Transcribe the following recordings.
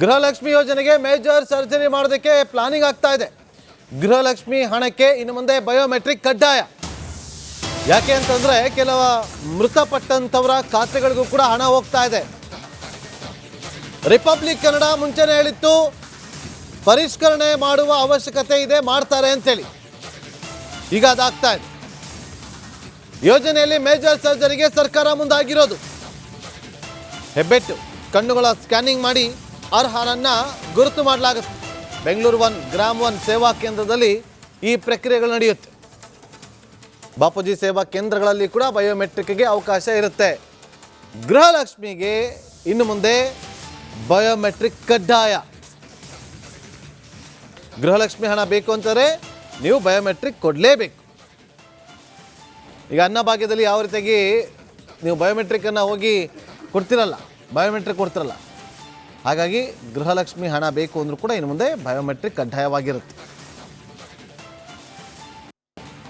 ಗೃಹಲಕ್ಷ್ಮಿ ಯೋಜನೆಗೆ major surgery ಮಾಡೋದಕ್ಕೆ planning ಆಗ್ತಾ ಇದೆ. ಗೃಹಲಕ್ಷ್ಮಿ ಹಣಕ್ಕೆ ಇನ್ನು ಮುಂದೆ ಬಯೋಮೆಟ್ರಿಕ್ ಕಡ್ಡಾಯ. ಯಾಕೆ ಅಂತಂದ್ರೆ ಕೆಲವು ಮೃತಪಟ್ಟಂತವರ ಖಾತೆಗಳಿಗೂ ಕೂಡ ಹಣ ಹೋಗ್ತಾ ಇದೆ. ರಿಪಬ್ಲಿಕ್ ಕನ್ನಡ ಮುಂಚೆನೇ ಹೇಳಿತ್ತು ಪರಿಷ್ಕರಣೆ ಮಾಡುವ ಅವಶ್ಯಕತೆ ಇದೆ, ಮಾಡ್ತಾರೆ ಅಂತೇಳಿ. ಈಗ ಅದಾಗ್ತಾ ಇದೆ. ಯೋಜನೆಯಲ್ಲಿ ಮೇಜರ್ ಸರ್ಜರಿಗೆ ಸರ್ಕಾರ ಮುಂದಾಗಿರೋದು. ಹೆಬ್ಬೆಟ್ಟು ಕಣ್ಣುಗಳ ಸ್ಕ್ಯಾನಿಂಗ್ ಮಾಡಿ ಅರ್ಹರನ್ನ ಗುರುತು ಮಾಡಲಾಗುತ್ತೆ. ಬೆಂಗಳೂರು 1 ಗ್ರಾಮ್ 1 ಸೇವಾ ಕೇಂದ್ರದಲ್ಲಿ ಈ ಪ್ರಕ್ರಿಯೆಗಳು ನಡೆಯುತ್ತೆ. ಬಾಪೂಜಿ ಸೇವಾ ಕೇಂದ್ರಗಳಲ್ಲಿ ಕೂಡ ಬಯೋಮೆಟ್ರಿಕ್ಗೆ ಅವಕಾಶ ಇರುತ್ತೆ. ಗೃಹಲಕ್ಷ್ಮಿಗೆ ಇನ್ನು ಮುಂದೆ ಬಯೋಮೆಟ್ರಿಕ್ ಕಡ್ಡಾಯ. ಗೃಹಲಕ್ಷ್ಮಿ ಹಣ ಬೇಕು ಅಂತಾರೆ ನೀವು ಬಯೋಮೆಟ್ರಿಕ್ ಕೊಡಲೇಬೇಕು. ಈಗ ಅನ್ನಭಾಗ್ಯದಲ್ಲಿ ಯಾವ ರೀತಿಯಾಗಿ ನೀವು ಬಯೋಮೆಟ್ರಿಕನ್ನು ಹೋಗಿ ಬಯೋಮೆಟ್ರಿಕ್ ಕೊಡ್ತಿರಲ್ಲ, ಹಾಗಾಗಿ ಗೃಹಲಕ್ಷ್ಮಿ ಹಣ ಬೇಕು ಅಂದರೂ ಕೂಡ ಇನ್ನು ಮುಂದೆ ಬಯೋಮೆಟ್ರಿಕ್ ಕಡ್ಡಾಯವಾಗಿರುತ್ತೆ.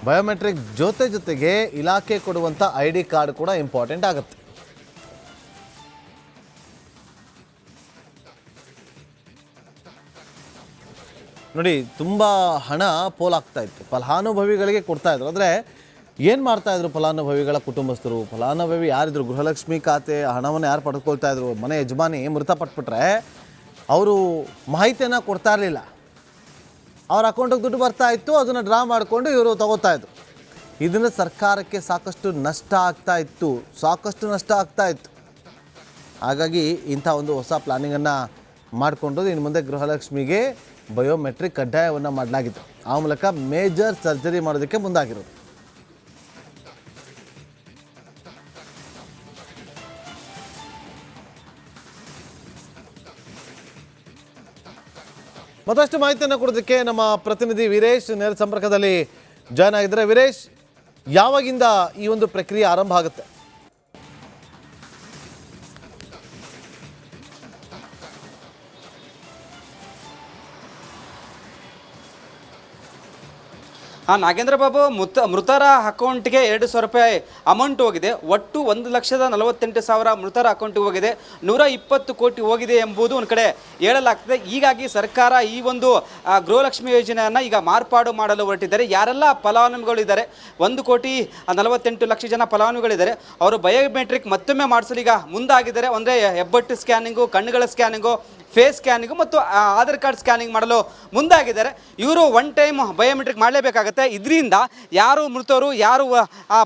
ಬಯೋಮೆಟ್ರಿಕ್ ಜೊತೆಗೆ ಇಲಾಖೆ ಕೊಡುವಂಥ ID ಕಾರ್ಡ್ ಕೂಡ ಇಂಪಾರ್ಟೆಂಟ್ ಆಗುತ್ತೆ. ನೋಡಿ, ತುಂಬ ಹಣ ಪೋಲಾಗ್ತಾ ಇತ್ತು. ಫಲಾನುಭವಿಗಳಿಗೆ ಕೊಡ್ತಾ ಇದ್ರು. ಅಂದರೆ ಏನು ಮಾಡ್ತಾಯಿದ್ರು ಫಲಾನುಭವಿಗಳ ಕುಟುಂಬಸ್ಥರು? ಫಲಾನುಭವಿ ಯಾರಿದ್ರು, ಗೃಹಲಕ್ಷ್ಮಿ ಖಾತೆ ಹಣವನ್ನು ಯಾರು ಪಡ್ಕೊಳ್ತಾ ಇದ್ರು, ಮನೆ ಯಜಮಾನಿ ಮೃತಪಟ್ಬಿಟ್ರೆ ಅವರು ಮಾಹಿತಿಯನ್ನು ಕೊಡ್ತಾ ಇರಲಿಲ್ಲ. ಅವ್ರ ಅಕೌಂಟಿಗೆ ದುಡ್ಡು ಬರ್ತಾ ಇತ್ತು, ಅದನ್ನು ಡ್ರಾ ಮಾಡಿಕೊಂಡು ಇವರು ತಗೋತಾ ಇದ್ರು. ಇದನ್ನು ಸರ್ಕಾರಕ್ಕೆ ಸಾಕಷ್ಟು ನಷ್ಟ ಆಗ್ತಾ ಇತ್ತು. ಹಾಗಾಗಿ ಇಂಥ ಒಂದು ಹೊಸ ಪ್ಲಾನಿಂಗನ್ನು ಮಾಡಿಕೊಂಡು ಇನ್ನು ಮುಂದೆ ಗೃಹಲಕ್ಷ್ಮಿಗೆ ಬಯೋಮೆಟ್ರಿಕ್ ಕಡ್ಡಾಯವನ್ನು ಮಾಡಲಾಗಿತ್ತು. ಆ ಮೂಲಕ ಮೇಜರ್ ಸರ್ಜರಿ ಮಾಡೋದಕ್ಕೆ ಮುಂದಾಗಿರೋದು. ಮತ್ತಷ್ಟು ಮಾಹಿತಿಯನ್ನು ಕೊಡೋದಕ್ಕೆ ನಮ್ಮ ಪ್ರತಿನಿಧಿ ವೀರೇಶ್ ನೇರ ಸಂಪರ್ಕದಲ್ಲಿ ಜಾಯ್ನ್ ಆಗಿದ್ದಾರೆ. ವೀರೇಶ್, ಯಾವಾಗಿಂದ ಈ ಒಂದು ಪ್ರಕ್ರಿಯೆ ಆರಂಭ ಆಗುತ್ತೆ? ನಾಗೇಂದ್ರ ಬಾಬು, ಮೃತರ ಅಕೌಂಟ್ಗೆ 2,000 ರೂಪಾಯಿ ಅಮೌಂಟ್ ಹೋಗಿದೆ. ಒಟ್ಟು 1,48,000 ಮೃತರ ಅಕೌಂಟ್ಗೆ ಹೋಗಿದೆ. 120 ಕೋಟಿ ಹೋಗಿದೆ ಎಂಬುದು ಒಂದು ಕಡೆ ಹೇಳಲಾಗ್ತದೆ. ಹೀಗಾಗಿ ಸರ್ಕಾರ ಈ ಒಂದು ಗೃಹಲಕ್ಷ್ಮಿ ಯೋಜನೆಯನ್ನು ಈಗ ಮಾರ್ಪಾಡು ಮಾಡಲು ಹೊರಟಿದ್ದಾರೆ. ಯಾರೆಲ್ಲ ಫಲಾನುಭವಿಗಳಿದ್ದಾರೆ, 1,48,00,000 ಜನ ಫಲಾನುಭವಿಗಳಿದ್ದಾರೆ, ಅವರು ಬಯೋಮೆಟ್ರಿಕ್ ಮತ್ತೊಮ್ಮೆ ಮಾಡಿಸಲು ಈಗ ಮುಂದಾಗಿದ್ದಾರೆ. ಅಂದರೆ ಹೆಬ್ಬೆಟ್ಟು ಸ್ಕ್ಯಾನಿಂಗು, ಕಣ್ಣುಗಳ ಸ್ಕ್ಯಾನಿಂಗು, ಫೇಸ್ ಸ್ಕ್ಯಾನಿಂಗು ಮತ್ತು ಆಧಾರ್ ಕಾರ್ಡ್ ಸ್ಕ್ಯಾನಿಂಗ್ ಮಾಡಲು ಮುಂದಾಗಿದ್ದಾರೆ. ಇವರು 1 ಟೈಮ್ ಬಯೋಮೆಟ್ರಿಕ್ ಮಾಡಲೇಬೇಕಾಗುತ್ತೆ. ಇದರಿಂದ ಯಾರು ಮೃತರು, ಯಾರು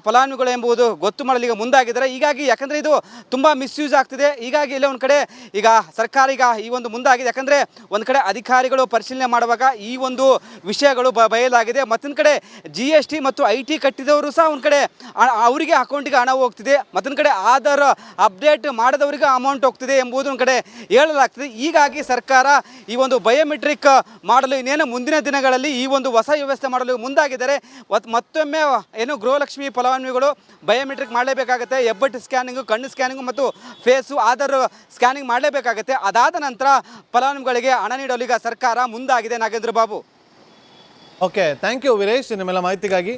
ಫಲಾನುಭವಿಗಳು ಎಂಬುದು ಗೊತ್ತು ಮಾಡಲು ಈಗ ಮುಂದಾಗಿದ್ದಾರೆ. ಹೀಗಾಗಿ ಯಾಕಂದರೆ ಇದು ತುಂಬ ಮಿಸ್ಯೂಸ್ ಆಗ್ತಿದೆ. ಹೀಗಾಗಿ ಇಲ್ಲ ಒಂದು ಕಡೆ ಈಗ ಸರ್ಕಾರ ಈಗ ಈ ಒಂದು ಮುಂದಾಗಿದೆ. ಯಾಕಂದರೆ ಒಂದು ಕಡೆ ಅಧಿಕಾರಿಗಳು ಪರಿಶೀಲನೆ ಮಾಡುವಾಗ ಈ ಒಂದು ವಿಷಯಗಳು ಬಯಲಾಗಿದೆ. ಮತ್ತೊಂದು ಕಡೆ GST ಮತ್ತು IT ಕಟ್ಟಿದವರು ಸಹ ಒಂದು ಕಡೆ ಅವರಿಗೆ ಅಕೌಂಟಿಗೆ ಹಣ ಹೋಗ್ತಿದೆ. ಮತ್ತೊಂದು ಕಡೆ ಆಧಾರ್ ಅಪ್ಡೇಟ್ ಮಾಡದವರಿಗೆ ಅಮೌಂಟ್ ಹೋಗ್ತಿದೆ ಎಂಬುದು ಒಂದು ಕಡೆ ಹೇಳಲಾಗ್ತದೆ. ಹೀಗಾಗಿ ಸರ್ಕಾರ ಈ ಒಂದು ಬಯೋಮೆಟ್ರಿಕ್ ಮಾಡಲು ಇನ್ನೇನು ಮುಂದಿನ ದಿನಗಳಲ್ಲಿ ಈ ಒಂದು ಹೊಸ ವ್ಯವಸ್ಥೆ ಮಾಡಲು ಮುಂದಾಗಿದ್ದಾರೆ. ಮತ್ತೊಮ್ಮೆ ಏನು ಗೃಹಲಕ್ಷ್ಮಿ ಫಲಾನುಭವಿಗಳು ಬಯೋಮೆಟ್ರಿಕ್ ಮಾಡಲೇಬೇಕಾಗುತ್ತೆ. ಹೆಬ್ಬೆಟ್ಟು ಸ್ಕ್ಯಾನಿಂಗು, ಕಣ್ಣು ಸ್ಕ್ಯಾನಿಂಗು ಮತ್ತು ಫೇಸು ಆಧಾರ್ ಸ್ಕ್ಯಾನಿಂಗ್ ಮಾಡಲೇಬೇಕಾಗುತ್ತೆ. ಅದಾದ ನಂತರ ಫಲಾನುಭವಿಗಳಿಗೆ ಹಣ ನೀಡಲು ಈಗ ಸರ್ಕಾರ ಮುಂದಾಗಿದೆ. Nagendra Babu. Okay, thank you Veeresh, ನಿಮ್ಮೆಲ್ಲ ಮಾಹಿತಿಗಾಗಿ.